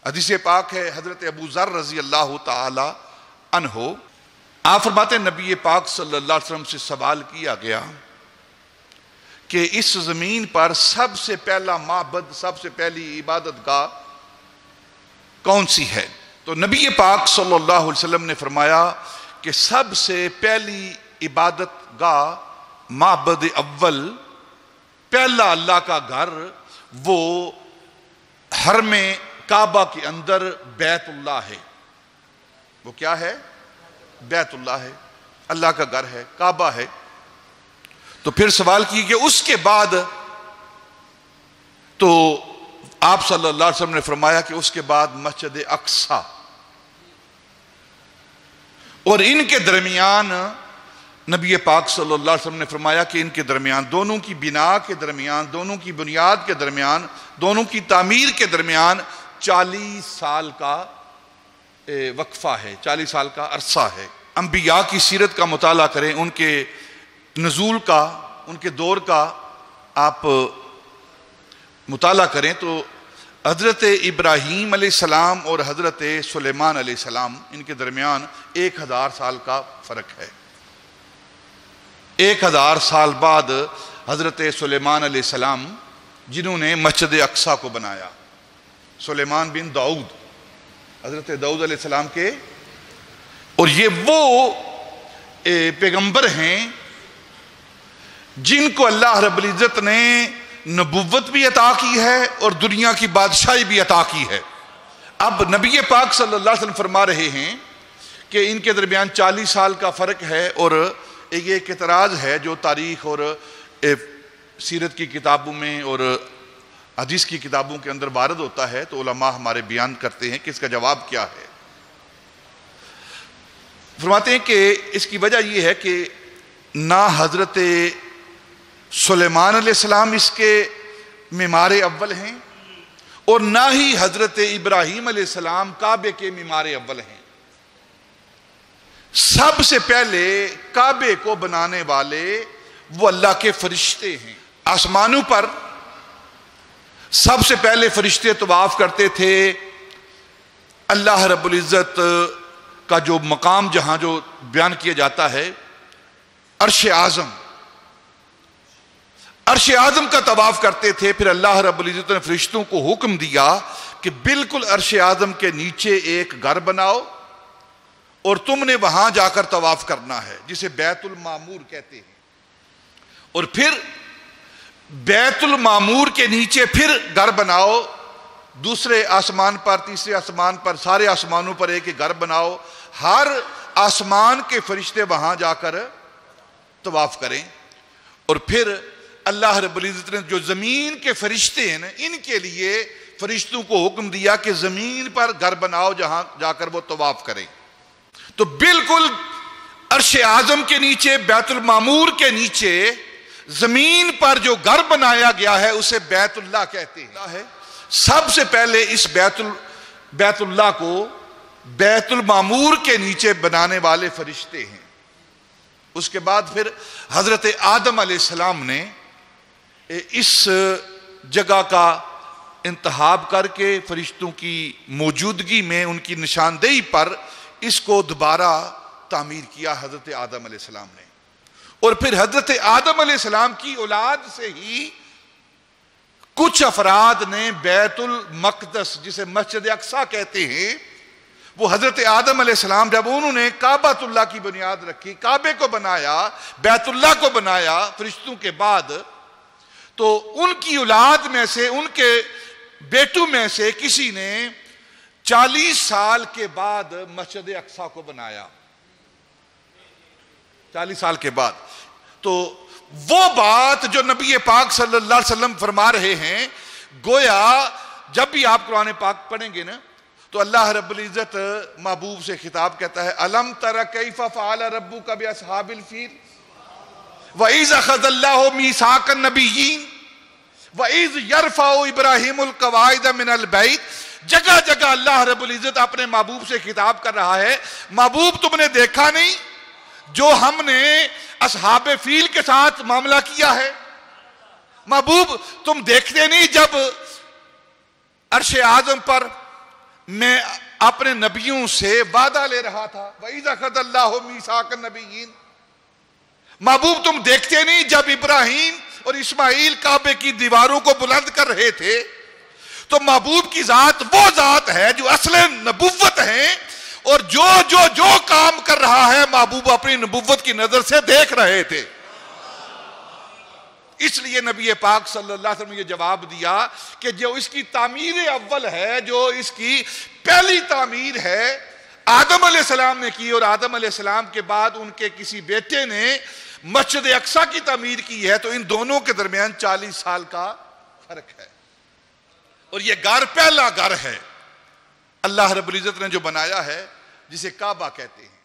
حدیث پاک ہے حضرت ابو ذر رضی اللہ تعالی عنہ، آپ فرماتے ہیں نبی پاک صلی اللہ علیہ وسلم سے سوال کیا گیا کہ اس زمین پر سب سے پہلا معبد، سب سے پہلی عبادت گاہ کون سی ہے؟ تو نبی پاک صلی اللہ علیہ وسلم نے فرمایا کہ سب سے پہلی عبادت گاہ، معبد اول، پہلا اللہ کا گھر، وہ حرم کعبہ کے اندر بیت اللہ ہے۔ وہ کیا ہے؟ بیت اللہ ہے، اللہ کا گھر ہے، کعبہ ہے۔ تو پھر سوال کی کہ اس کے بعد، تو آپ صلی اللہ علیہ وسلم نے فرمایا کہ اس کے بعد مسجد اقصی، اور ان کے درمیان نبی پاک صلی اللہ علیہ وسلم نے فرمایا کہ ان کے درمیان، دونوں کی بنا کے درمیان، دونوں کی بنیاد کے درمیان، دونوں کی تعمیر کے درمیان 40 سال کا وقفہ ہے، 40 سال کا عرصہ ہے۔ انبیاء کی سیرت کا مطالعہ کریں، ان کے نزول کا، ان کے دور کا آپ مطالعہ کریں تو حضرت ابراہیم علیہ السلام اور حضرت سلیمان علیہ السلام، ان کے درمیان 1000 سال کا فرق ہے۔ 1000 سال بعد حضرت سلیمان علیہ السلام، جنہوں نے مسجد اقصی کو بنایا، سلیمان بن داؤد، حضرت داؤد علیہ السلام کے، اور یہ وہ پیغمبر ہیں جن کو اللہ رب العزت نے نبوت بھی عطا کی ہے اور دنیا کی بادشاہی بھی عطا کی ہے۔ اب نبی پاک صلی اللہ علیہ وسلم فرما رہے ہیں کہ ان کے درمیان 40 سال کا فرق ہے، اور ایک اعتراض ہے جو تاریخ اور سیرت کی کتابوں میں اور حدیث کی کتابوں کے اندر وارد ہوتا ہے، تو علماء ہمارے بیان کرتے ہیں کہ اس کا جواب کیا ہے۔ فرماتے ہیں کہ اس کی وجہ یہ ہے کہ نہ حضرت سلیمان علیہ السلام اس کے معمار اول ہیں، اور نہ ہی حضرت ابراہیم علیہ السلام کعبے کے معمار اول ہیں۔ سب سے پہلے کعبے کو بنانے والے وہ اللہ کے فرشتے ہیں۔ آسمانوں پر سب سے پہلے فرشتے طواف کرتے تھے۔ اللہ رب العزت کا جو مقام جہاں جو بیان کیا جاتا ہے، عرش اعظم، عرش اعظم کا طواف کرتے تھے۔ پھر اللہ رب العزت نے فرشتوں کو حکم دیا کہ بالکل عرش اعظم کے نیچے ایک گھر بناؤ، اور تم نے وہاں جا کر طواف کرنا ہے، جسے بیت المعمور کہتے ہیں۔ اور پھر بیت المعمور کے نیچے پھر گھر بناؤ، دوسرے آسمان پر، تیسرے آسمان پر، سارے آسمانوں پر ایک گھر بناؤ، ہر آسمان کے فرشتے وہاں جا کر طواف کریں۔ اور پھر اللہ رب العزت نے جو زمین کے فرشتے ہیں ان کے لیے فرشتوں کو حکم دیا کہ زمین پر گھر بناؤ جہاں جا کر وہ طواف کریں۔ تو بالکل عرش اعظم کے نیچے، بیت المعمور کے نیچے، زمین پر جو گھر بنایا گیا ہے اسے بیت اللہ کہتے ہیں۔ سب سے پہلے اس بیت اللہ کو بیت المعمور کے نیچے بنانے والے فرشتے ہیں۔ اس کے بعد پھر حضرت آدم علیہ السلام نے اس جگہ کا انتخاب کر کے فرشتوں کی موجودگی میں ان کی نشاندہی پر اس کو دوبارہ تعمیر کیا حضرت آدم علیہ السلام نے۔ اور پھر حضرت آدم علیہ السلام کی اولاد سے ہی کچھ افراد نے بیت المقدس، جسے مسجد اقصی کہتے ہیں، وہ حضرت آدم علیہ السلام جب انہوں نے کعبۃ اللہ کی بنیاد رکھی، کعبے کو بنایا، بیت اللہ کو بنایا فرشتوں کے بعد، تو ان کی اولاد میں سے، ان کے بیٹوں میں سے کسی نے 40 سال کے بعد مسجد اقصی کو بنایا۔ 40 سال کے بعد۔ تو وہ بات جو نبی پاک صلی اللہ علیہ وسلم فرما رہے ہیں، گویا جب بھی آپ قرآن پاک پڑھیں گے نا تو اللہ رب العزت محبوب سے خطاب کہتا ہے، الم تر کیف فعل ربک باصحاب الفیل وَإِذْ أَخَذَ اللَّهُ مِيثَاقَ النَّبِيِّينَ وَإِذْ يَرْفَعُ إِبْرَاهِيمُ الْقَوَاعِدَ مِنَ الْبَيْتِ۔ جگہ جگہ اللہ رب العزت اپنے محبوب سے خطاب کر رہا ہے، محبوب تم نے دیکھا نہیں جو ہم نے اصحاب فیل کے ساتھ معاملہ کیا ہے؟ محبوب تم دیکھتے نہیں جب عرش اعظم پر میں اپنے نبیوں سے وعدہ لے رہا تھا. وَإِذَا أَخَذَ اللَّهُ مِيثَاقَ النَّبِيِّينَ. محبوب تم دیکھتے نہیں جب ابراہیم اور اسماعیل کعبے کی دیواروں کو بلند کر رہے تھے تو محبوب کی ذات وہ ذات ہے جو اصل نبوت ہے, اور جو کام کر رہا ہے محبوب اپنی نبوت کی نظر سے دیکھ رہے تھے. اس لیے نبی پاک صلی اللہ علیہ وسلم نے یہ جواب دیا کہ جو اس کی تعمیر اول ہے, جو اس کی پہلی تعمیر ہے, آدم علیہ السلام نے کی, اور آدم علیہ السلام کے بعد ان کے کسی بیٹے نے مسجد اقصی کی تعمیر کی ہے, تو ان دونوں کے درمیان 40 سال کا فرق ہے. اور یہ گھر پہلا گھر ہے اللہ رب العزت نے جو بنایا ہے, جسے کعبہ کہتے ہیں.